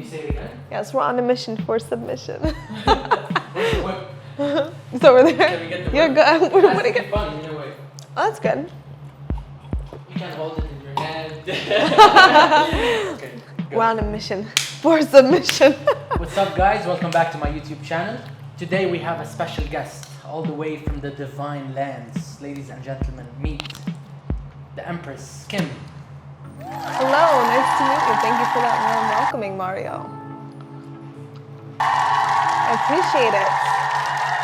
say it again? Yes, we're on a mission for submission. Where's the whip? It's over there. Can we get the You're whip? good. It has What do to you be get? fun either way. Oh, that's good. You can't hold it in your hand. Okay, go. We're on a mission for submission. What's up, guys? Welcome back to my YouTube channel. Today we have a special guest all the way from the divine lands. Ladies and gentlemen, meet the Empress, Kim. Hello, nice to meet you. Thank you for that warm welcoming, Mario. I appreciate it.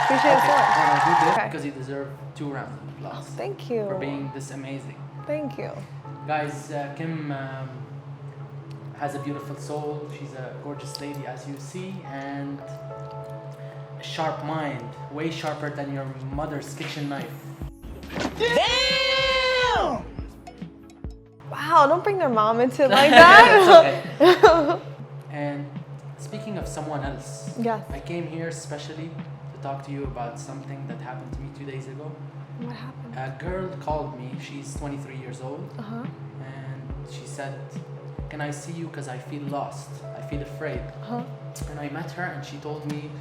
Appreciate it so much. And I do this Okay. because you deserve 2 rounds of applause Thank you. for being this amazing. Thank you. Guys, Kim has a beautiful soul. She's a gorgeous lady, as you see, and a sharp mind, way sharper than your mother's kitchen knife. Damn! Wow, don't bring their mom into it like that. It's okay. And speaking of someone else, Yes. I came here specially to talk to you about something that happened to me 2 days ago. What happened? A girl called me. She's 23 years old, Uh-huh. and she said, "Can I see you? Because I feel lost. I feel afraid." Uh-huh. And I met her, and she told me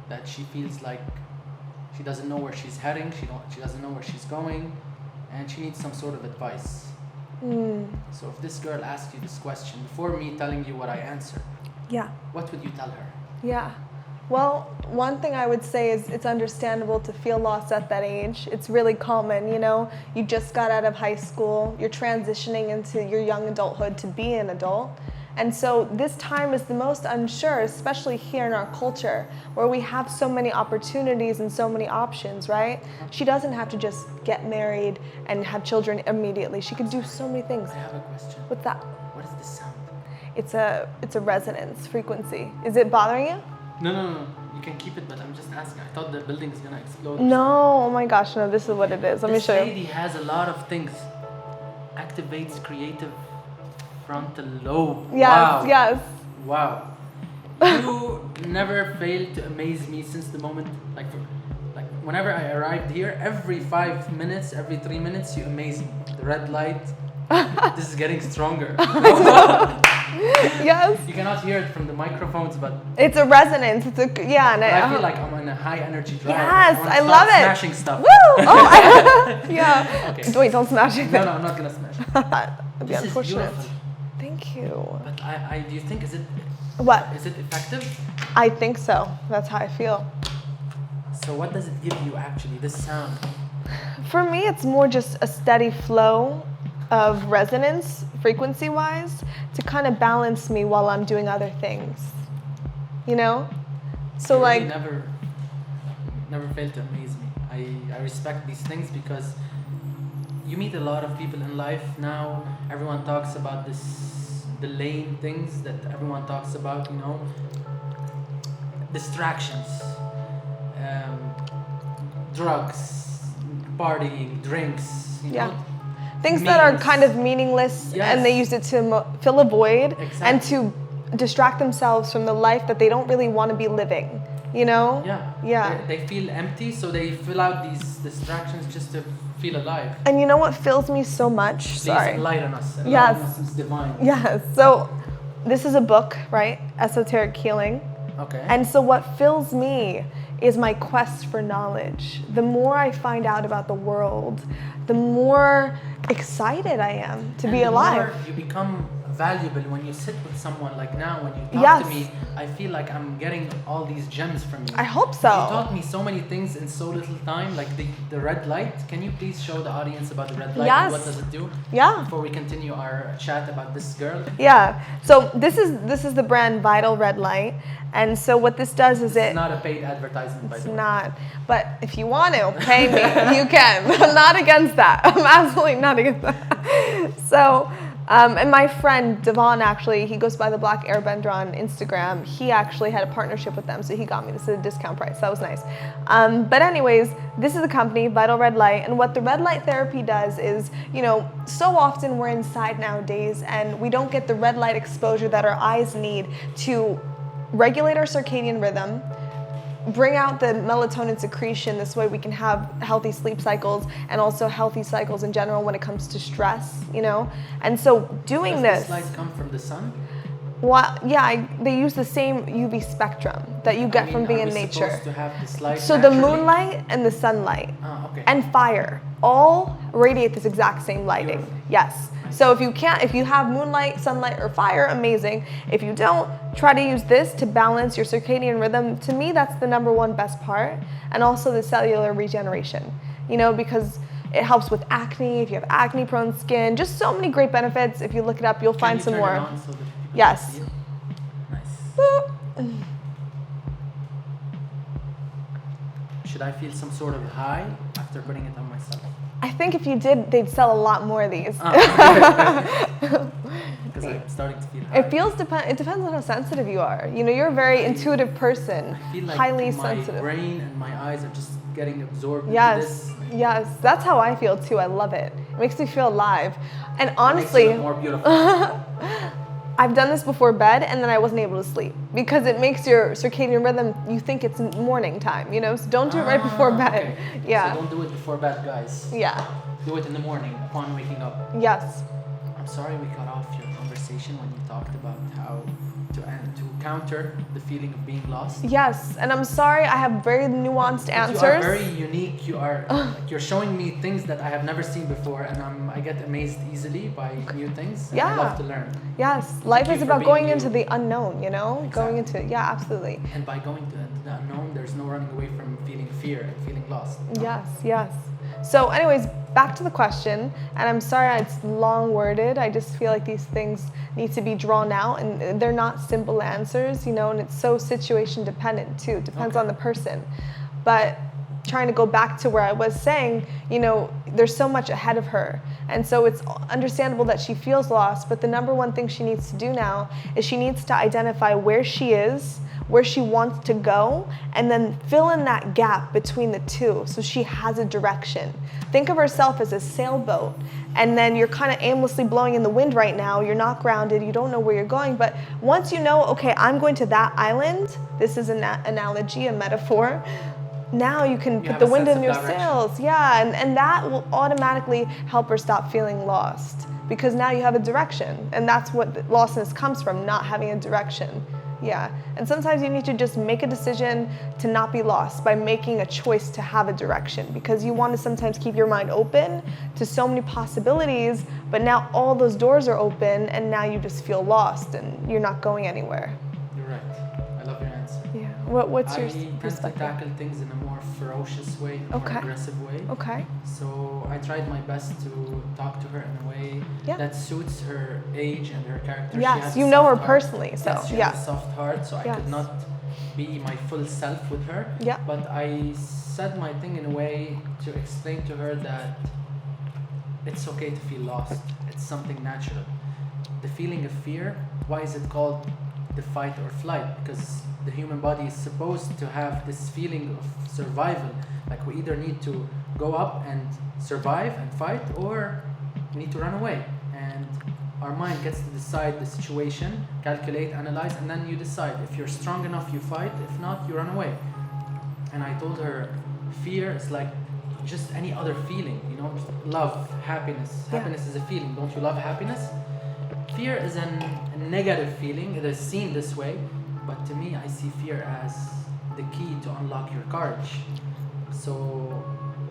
that she feels like she doesn't know where she's heading. She doesn't know where she's going, and she needs some sort of advice. So if this girl asked you this question, before me telling you what I answer, Yeah. what would you tell her? Yeah. Well, one thing I would say is it's understandable to feel lost at that age. It's really common, you know. You just got out of high school. You're transitioning into your young adulthood to be an adult. And so this time is the most unsure, especially here in our culture, where we have so many opportunities and so many options, right? She doesn't have to just get married and have children immediately. She could do so many things. I have a question. What's that? What is this sound? It's a resonance frequency. Is it bothering you? No. You can keep it, but I'm just asking. I thought the building is gonna explode. No, oh my gosh, no, this is what it is. Let me show This you. lady has a lot of things. Activates creative frontal lobe. Yes, Wow. yes. Wow. You never failed to amaze me since the moment, like whenever I arrived here, every 5 minutes, every 3 minutes, you amaze me. The red light, this is getting stronger. Yes. You cannot hear it from the microphones, but It's a resonance. It's a, yeah. And I feel like I'm on a high energy drive. Yes, wanna I start love it. Smashing stuff. Woo! Oh, yeah. Okay. Wait, don't smash it. No, I'm not gonna smash it. That'd be This is unfortunate. beautiful. Thank you. But I do you think is What? it effective? I think so. That's how I feel. So what does it give you actually? This sound. For me, it's more just a steady flow of resonance, frequency-wise, to kind of balance me while I'm doing other things. You know? So You like, really never fail to amaze me. I respect these things because you meet a lot of people in life now. Everyone talks about the lame things that everyone talks about, you know, distractions, drugs, partying, drinks, you Yeah. know. things that are memes. kind of meaningless, Yes. and they use it to fill a void and Exactly. to distract themselves from the life that they don't really want to be living, you know? Yeah. Yeah. They feel empty, so they fill out these distractions just to feel alive. And you know what fills me so much? Please Sorry. enlighten us. Yes. Enlighten us, it's divine. Yes. So this is a book, right? Esoteric Healing. Okay. And so what fills me is my quest for knowledge. The more I find out about the world, the more excited I am to be the alive. more you become valuable when you sit with someone, like now when you talk Yes. to me, I feel like I'm getting all these gems from you. I hope so. You taught me so many things in so little time, like the red light. Can you please show the audience about the red light? Yes. And what does it do? Yeah. Before we continue our chat about this girl. Yeah. So this is the brand Vital Red Light. And so what this does is It's not a paid advertisement, by It's the way. not. But if you want to pay me, you can. I'm not against that. I'm absolutely not against that. So, and my friend Devon, actually, he goes by the Black Airbender on Instagram. He actually had a partnership with them, so he got me this at a discount price. That was nice. But anyways, this is the company, Vital Red Light, and what the red light therapy does is, you know, so often we're inside nowadays, and we don't get the red light exposure that our eyes need to regulate our circadian rhythm, bring out the melatonin secretion. This way we can have healthy sleep cycles and also healthy cycles in general when it comes to stress, you know? And so doing Does this, this light come from the sun? Well, yeah, they use the same UV spectrum that you get from being in nature. Supposed to have this light So naturally? the moonlight and the sunlight Okay. and fire all radiate this exact same lighting. Beautiful. Yes. So if you have moonlight, sunlight, or fire, amazing. If you don't, try to use this to balance your circadian rhythm. To me, that's the number one best part, and also the cellular regeneration. You know, because it helps with acne. If you have acne-prone skin, just so many great benefits. If you look it up, you'll find some more. So that people Yes. can see it? Nice. Should I feel some sort of high after putting it on myself? I think if you did, they'd sell a lot more of these. Because I'm starting to feel high. It depends on how sensitive you are. You know, you're a very intuitive person, I feel like highly my sensitive. brain and my eyes are just getting absorbed into Yes, this. yes, that's how I feel too. I love it. It makes me feel alive. And It honestly, makes you look more beautiful. I've done this before bed and then I wasn't able to sleep because it makes your circadian rhythm, you think it's morning time, you know, so don't do it right before bed. Okay. Yeah. So don't do it before bed, guys. Yeah. Do it in the morning upon waking up. Yes. I'm sorry we cut off your conversation when you talked about how to counter the feeling of being lost. Yes, and I'm sorry I have very nuanced But answers. you are very unique. You are like, you're showing me things that I have never seen before, and I get amazed easily by new things. And I Yeah. love to learn. Yes, life you is for about being going you. into the unknown, you know? Going Exactly. into, yeah, absolutely. And by going to the unknown, there's no running away from feeling fear and feeling lost. Yes, yes. So anyways, back to the question, and I'm sorry it's long worded. I just feel like these things need to be drawn out and they're not simple answers, you know, and it's so situation dependent too. Depends on the person. But trying to go back to where I was saying, you know, there's so much ahead of her. And so it's understandable that she feels lost, but the number one thing she needs to do now is she needs to identify where she is, where she wants to go, and then fill in that gap between the two so she has a direction. Think of herself as a sailboat, and then you're kind of aimlessly blowing in the wind right now. You're not grounded, you don't know where you're going, but once you know, okay, I'm going to that island, this is an analogy, a metaphor, now you can put have the a wind sense in of your direction. sails. Yeah, and that will automatically help her stop feeling lost because now you have a direction, and that's what lostness comes from, not having a direction. Yeah, and sometimes you need to just make a decision to not be lost by making a choice to have a direction because you want to sometimes keep your mind open to so many possibilities, but now all those doors are open and now you just feel lost and you're not going anywhere. You're right. I love your answer. Yeah. What's your I tend to perspective? tackle things in a more ferocious way, a more Okay. aggressive way. Okay. So I tried my best to talk to her in a way Yeah. that suits her age and her character. She Yes, has a you know her soft heart. personally, so Yes, she yeah. has a soft heart, so I Yes. could not be my full self with her. Yeah. But I said my thing in a way to explain to her that it's okay to feel lost. It's something natural. The feeling of fear, why is it called the fight or flight? Because the human body is supposed to have this feeling of survival. Like we either need to go up and survive and fight, or we need to run away. And our mind gets to decide the situation, calculate, analyze, and then you decide. If you're strong enough, you fight. If not, you run away. And I told her, fear is like just any other feeling, you know, love, happiness. Yeah. Happiness is a feeling. Don't you love happiness? Fear is a negative feeling. It is seen this way, but to me, I see fear as the key to unlock your courage. So,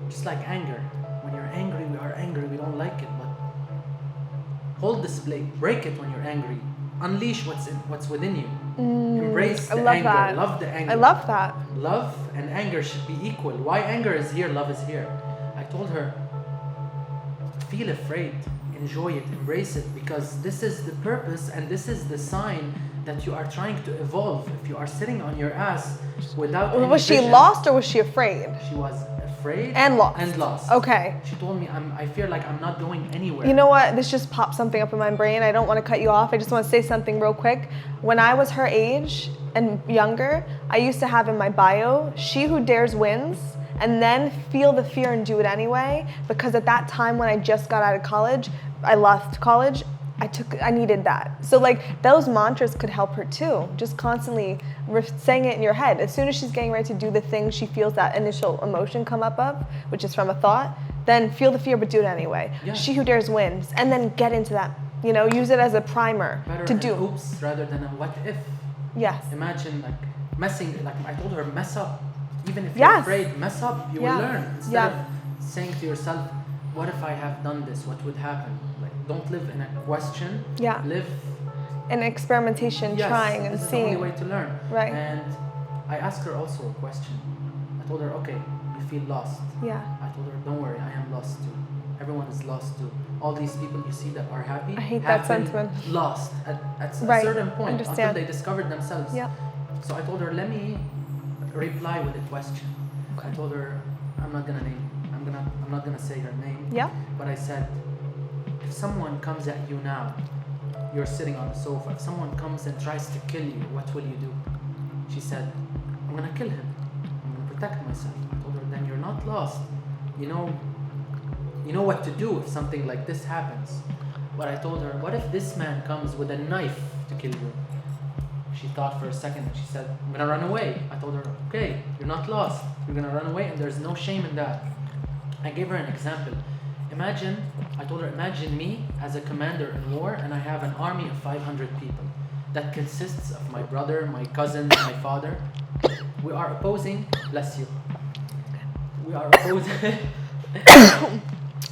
just like anger. When you're angry, we are angry. We don't like it, but hold this blade. Break it when you're angry. Unleash what's within you. Embrace I the love anger. that. Love the anger. I love that. Love and anger should be equal. Why anger is here, love is here. I told her, feel afraid, enjoy it, embrace it, because this is the purpose and this is the sign that you are trying to evolve. If you are sitting on your ass without any Was she vision- lost or was she afraid? She was afraid And lost. And lost. Okay. She told me, I feel like I'm not going anywhere. You know what? This just popped something up in my brain. I don't want to cut you off. I just want to say something real quick. When I was her age and younger, I used to have in my bio, she who dares wins, and then feel the fear and do it anyway. Because at that time when I just got out of college, I left college, I needed that. So like those mantras could help her too. Just constantly saying it in your head. As soon as she's getting ready to do the thing she feels that initial emotion come up of, which is from a thought, then feel the fear but do it anyway. Yeah. She who dares wins. And then get into that You know, use it as a primer Better to an do. oops rather than a what if. Yes. Imagine like messing, like I told her, mess up. Even if Yes. you're afraid, mess up, you will learn. Instead of saying to yourself, what if I have done this? What would happen? Like, don't live in a question. Yeah. Live And experimentation, trying and this is seeing. the only way to learn. Right. And I asked her also a question. I told her, okay, you feel lost. Yeah. I told her, don't worry, I am lost too. Everyone is lost too. All these people you see that are happy I hate have that been sentiment. lost at Right. a certain point Understand. until they discovered themselves. Yeah. So I told her, let me reply with a question. I told her, I'm not gonna say her name. Yeah. But I said, if someone comes at you now, you're sitting on the sofa. If someone comes and tries to kill you, what will you do? She said, I'm gonna kill him. I'm gonna protect myself. I told her, then you're not lost. You know what to do if something like this happens. But I told her, what if this man comes with a knife to kill you? She thought for a second and she said, I'm gonna run away. I told her, okay, you're not lost. You're gonna run away and there's no shame in that. I gave her an example. I told her, imagine me as a commander in war and I have an army of 500 people that consists of my brother, my cousins, my father. We are opposing, bless you. We are opposing.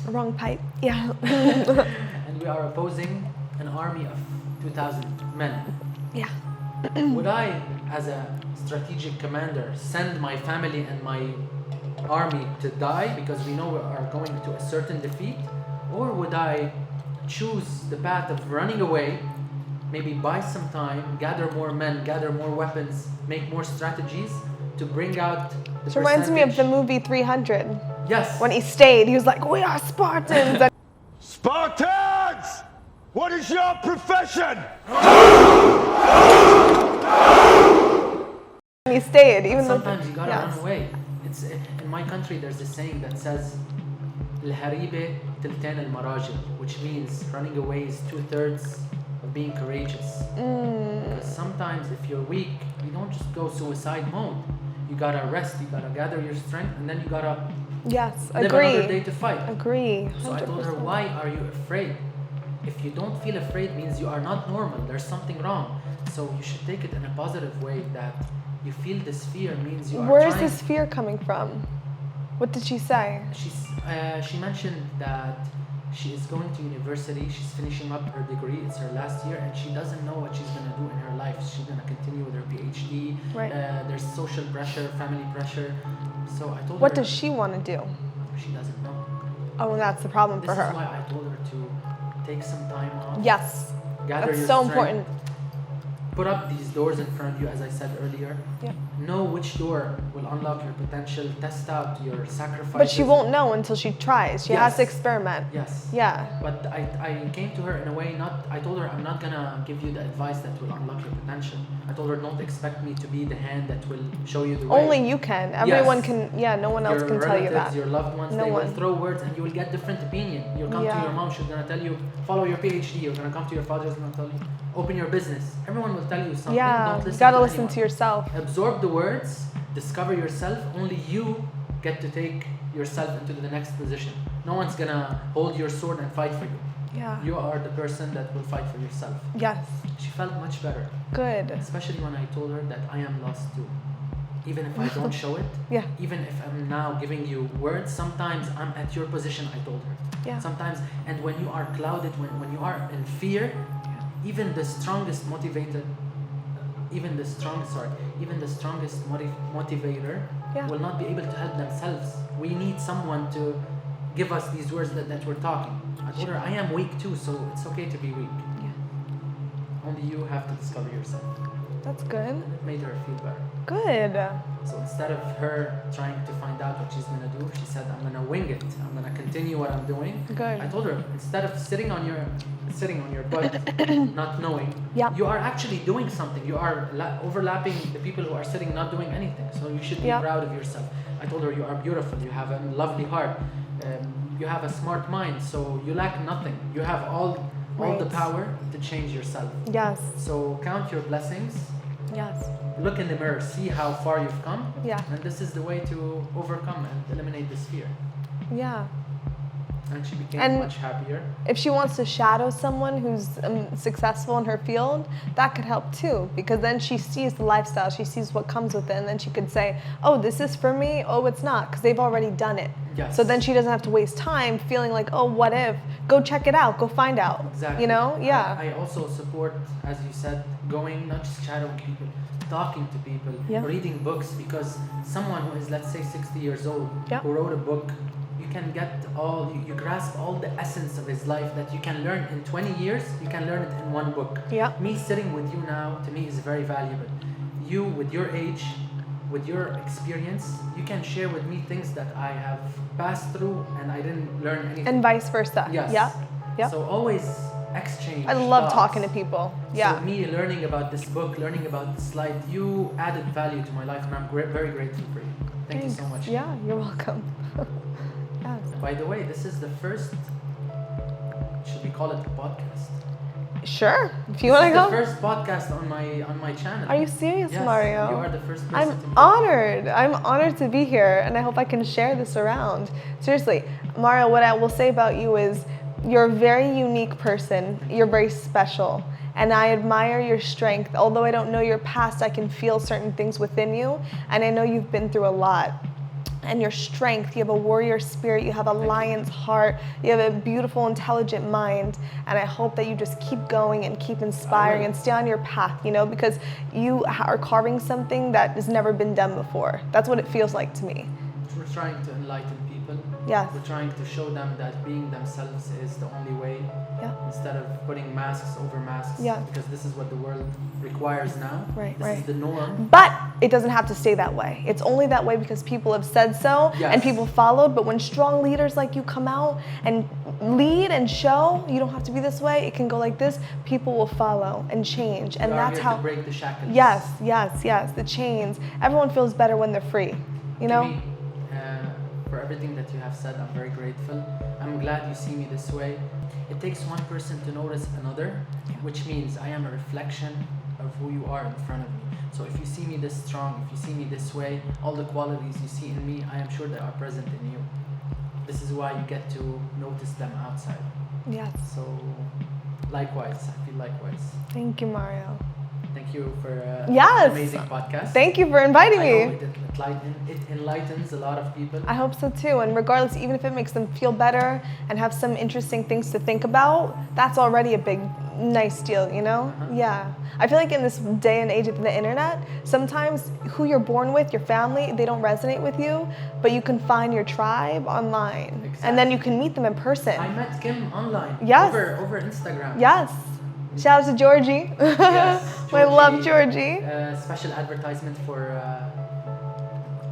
Wrong pipe. Yeah. And we are opposing an army of 2,000 men. Yeah. Would I, as a strategic commander, send my family and my army to die because we know we are going to a certain defeat? Or would I choose the path of running away, maybe buy some time, gather more men, gather more weapons, make more strategies to bring out the It reminds me of the percentage? movie 300. Yes. When he stayed, he was like, we are Spartans. And Spartans! What is your profession? he stayed, even though. Sometimes you gotta Yes. run away. It's in my country. There's a saying that says, "الهريبة تلتين المراجل," which means running away is 2/3 of being courageous. Because sometimes if you're weak, you don't just go suicide mode. You gotta rest. You gotta gather your strength, and then you gotta Yes, live another day agree. to fight. Agree. So I told her, 100%. why are you afraid? If you don't feel afraid, means you are not normal. There's something wrong. So you should take it in a positive way. That you feel this fear means you are Where is trying. this fear coming from? What did she say? She mentioned that she is going to university. She's finishing up her degree. It's her last year, and she doesn't know what she's gonna do in her life. She's gonna continue with her PhD. Right. There's social pressure, family pressure. So I told her. What does she want to do? She doesn't know. Oh, and that's the problem This for is her. why I told her to take some time off. Yes, Gather that's your so strength, important. Put up these doors in front of you, as I said earlier. Yeah. Know which door will unlock your potential. Test out your sacrifices. But she won't know until she tries. She has to Yes. experiment. Yes. Yeah. But I came to her in a way, I told her I'm not gonna give you the advice that will unlock your potential. I told her don't expect me to be the hand that will show you the way. Only you can. Everyone Yes. can. Yeah, no one else Your can tell you relatives, that. your loved ones, No they one. will throw words and you will get different opinion. You'll come to Yeah. your mom, she's gonna tell you, follow your PhD. You're gonna come to your father, he's gonna tell you, open your business. Everyone will tell you something. Yeah, Don't you listen gotta to listen anyone. to yourself. Absorb the words, discover yourself. Only you get to take yourself into the next position. No one's gonna hold your sword and fight for you. Yeah. You are the person that will fight for yourself. Yes. She felt much better, Good. especially when I told her that I am lost too. Even if I don't show it, Yeah. even if I'm now giving you words, sometimes I'm at your position, I told her. Yeah. Sometimes, and when you are clouded, when you are in fear, even the strongest motivator Yeah. will not be able to help themselves. We need someone to give us these words that we're talking. I told her I am weak too, so it's okay to be weak. Yeah. Only you have to discover yourself. That's good. And it made her feel better. Good. So instead of her trying to find out what she's gonna do, she said, I'm gonna wing it. I'm gonna continue what I'm doing. Good. I told her, instead of sitting on your butt, not knowing, Yeah. you are actually doing something. You are overlapping the people who are sitting not doing anything. So you should be Yeah. proud of yourself. I told her, you are beautiful. You have a lovely heart. You have a smart mind. So you lack nothing. You have all the Right. power to change yourself. Yes. So count your blessings. Yes. Look in the mirror, see how far you've come, Yeah. and this is the way to overcome and eliminate this fear. Yeah. And she became And much happier. if she wants to shadow someone who's successful in her field, that could help too, because then she sees the lifestyle, she sees what comes with it, and then she could say, oh, this is for me, oh, it's not, because they've already done it. Yes. So then she doesn't have to waste time feeling like, oh, what if? Go check it out, go find out. Exactly. You know? Yeah. I also support, as you said, going, not just shadowing people, talking to people, Yeah. reading books, because someone who is, let's say, 60 years old, Yeah. who wrote a book, you can get you grasp all the essence of his life that you can learn in 20 years, you can learn it in one book. Yeah. Me sitting with you now, to me, is very valuable. You, with your age, with your experience, you can share with me things that I have passed through and I didn't learn anything. And vice versa. Yes. Yeah. Yeah. So always exchange. I love thoughts. talking to people. Yeah. So me learning about this book, learning about this slide, you added value to my life, and I'm very grateful for you. Thank you so much. Yeah, you're welcome. Yes. By the way, this is the first. Should we call it a podcast? Sure. If you want to This is go. the first podcast on my channel. Are you serious, Yes, Mario? you are the first person I'm to honored. I'm honored to be here, and I hope I can share this around. Seriously, Mario, what I will say about you is you're a very unique person. You're very special, and I admire your strength. Although I don't know your past, I can feel certain things within you, and I know you've been through a lot. And your strength, you have a warrior spirit, you have a lion's heart, you have a beautiful, intelligent mind, and I hope that you just keep going and keep inspiring and stay on your path, you know, because you are carving something that has never been done before. That's what it feels like to me. We're trying to enlighten people. Yes. We're trying to show them that being themselves is the only way. Yeah. Instead of putting masks over masks. Yeah. Because this is what the world requires now. Right, This right. is the norm. But it doesn't have to stay that way. It's only that way because people have said so Yes. and people followed. But when strong leaders like you come out and lead and show, you don't have to be this way, it can go like this, people will follow and change. And We are that's here how. to break the shackles. Yes, the chains. Everyone feels better when they're free, you know? To me, for everything that you have said, I'm very grateful. I'm glad you see me this way. It takes one person to notice another, which means I am a reflection of who you are in front of me. So if you see me this strong, if you see me this way, all the qualities you see in me, I am sure they are present in you. This is why you get to notice them outside. Yes. So likewise, I feel likewise. Thank you, Mario. Thank you for Yes. an amazing podcast. Thank you for inviting I me. hope it enlightens a lot of people. I hope so too. And regardless, even if it makes them feel better and have some interesting things to think about, that's already a big, nice deal, you know? Yeah. I feel like in this day and age of the internet, sometimes who you're born with, your family, they don't resonate with you, but you can find your tribe online. And then you can meet them in person. I met Kim online. Yes. Over Instagram. Yes. Shout out to Georgie. Yes, I love Georgie. Special advertisement for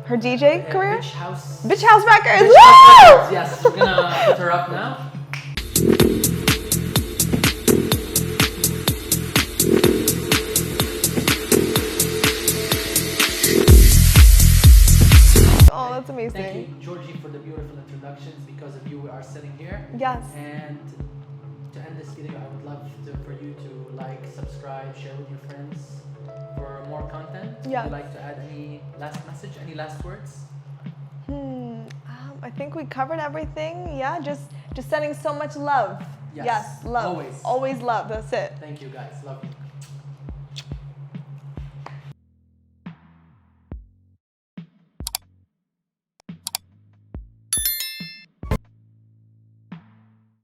Her DJ career? Bitch House. Bitch House Records. Bitch House Woo! Records. Yes, we're gonna put her up now. Oh, that's amazing. Thank you, Georgie, for the beautiful introductions. Because of you, we are sitting here. Yes. And to end this video, I would love for you to like, subscribe, share with your friends for more content. Yes. Would you like to add any last message, any last words? I think we covered everything. Yeah, just sending so much love. Yes. Love. Always. Always love. That's it. Thank you, guys. Love you.